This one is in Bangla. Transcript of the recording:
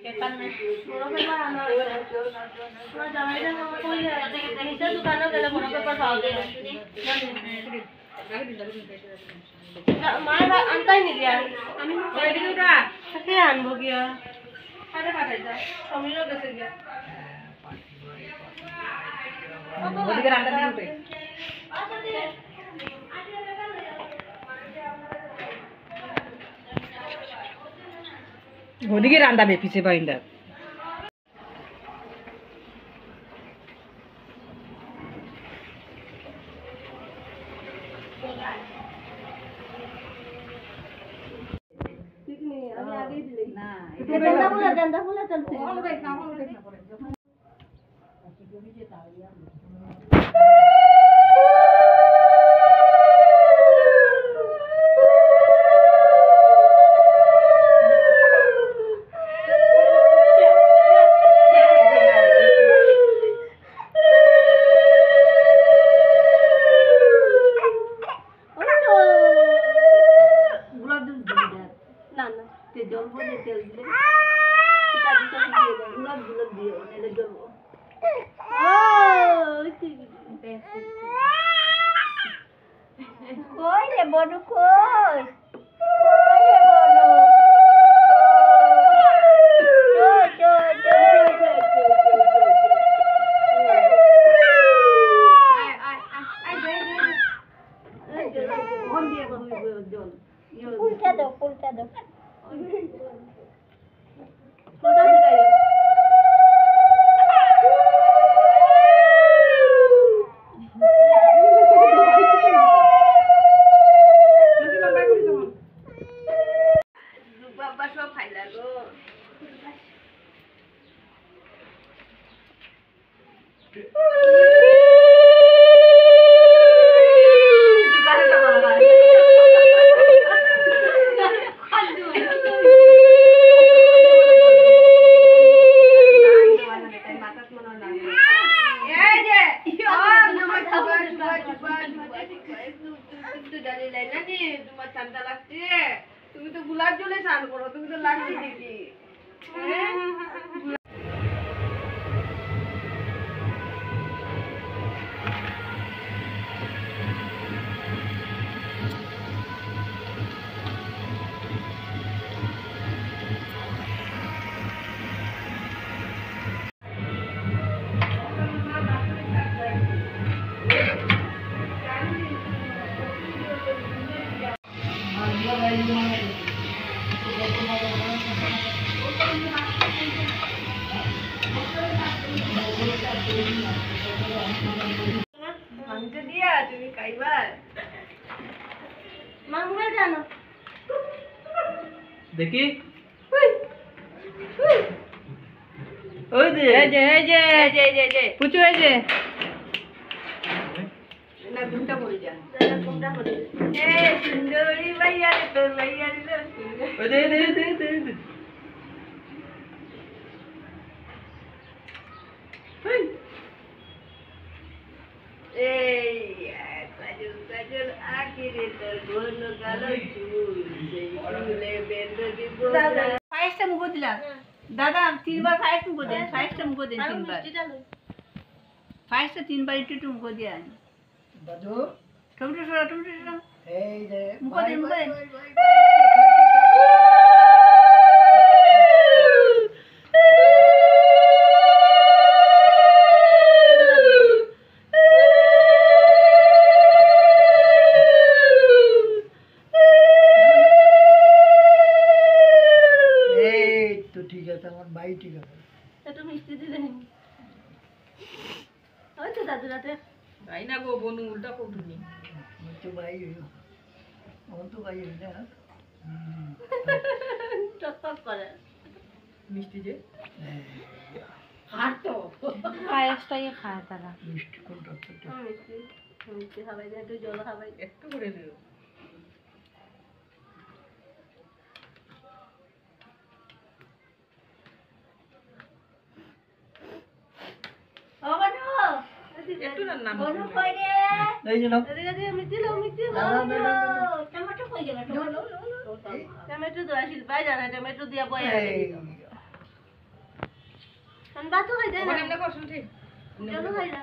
Kepan moro paper ana. Pura jamaida koi nisha dukano gele moro paper paoge. मारा अंता ही नहीं दिया हमें रेडी होगा क्या अनुभव किया अरे पाठा जा समझ लो कैसे गया वो दिख रहा अंदर नहीं उठे वो दिख रहा अंदर में पीछे बाइंडर गंदा फूला चलते हैं देखना पड़ेगा Bodoh koi. Pulta do. তুমি তো গুলাব জলে স্নান করো তুমি তো লাগছি দেখি মাংস দিয়া তুমি খাইবার মাংস জানো দেখি ওই যে পুচু এই যে না ঘুমটা পড়ে যা ঘুমটা পড়ে এ সুন্দরী ভাইয়া রে তোর ভাইয়া রে ওই দে কাজল আখিরে তোর ঘন কালো চুল সেই চুলে বেঁধে দিব ফাইসটা মুখ দিলাম দাদা তিনবার ফাইস মুখ দেন ফাইসটা মুখ দেন তিনবার ফাইসটা তিনবার একটু মুখ দিয়ে আন দাদু টমেটো সরা এই যে মুখ দেন ঠিক আছে আমার ভাই ঠিক আছে একটু মিষ্টি দিলে ওই তো দাদু রাতে ভাই না গো বনু উল্টা কৌটুনি তো ভাই আমার তো ভাই না টক করে মিষ্টি যে হাত তো পায়েসটাই খায় তারা মিষ্টি কোনটা মিষ্টি খাবাই একটু জল খাবাই একটু করে দিও একটু না বড় কই রে এই যে নাও এদিকে মিষ্টি লাও টমেটো কই গেল টমেটো দোয়া শিল পাই জানা টমেটো দিয়া বয়া ভাতও খাই যায় না।